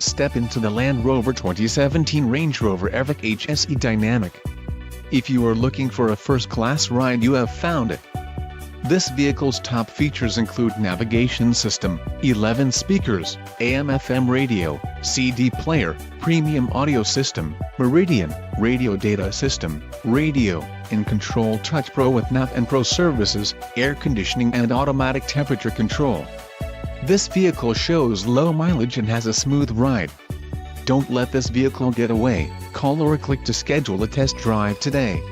Step into the Land Rover 2017 Range Rover Evoque HSE Dynamic. If you are looking for a first-class ride, you have found it. This vehicle's top features include navigation system, 11 speakers, AM/FM radio, CD player, premium audio system, Meridian, radio data system, radio, and control touch Pro with NAV and Pro services, air conditioning and automatic temperature control. This vehicle shows low mileage and has a smooth ride. Don't let this vehicle get away. Call or click to schedule a test drive today.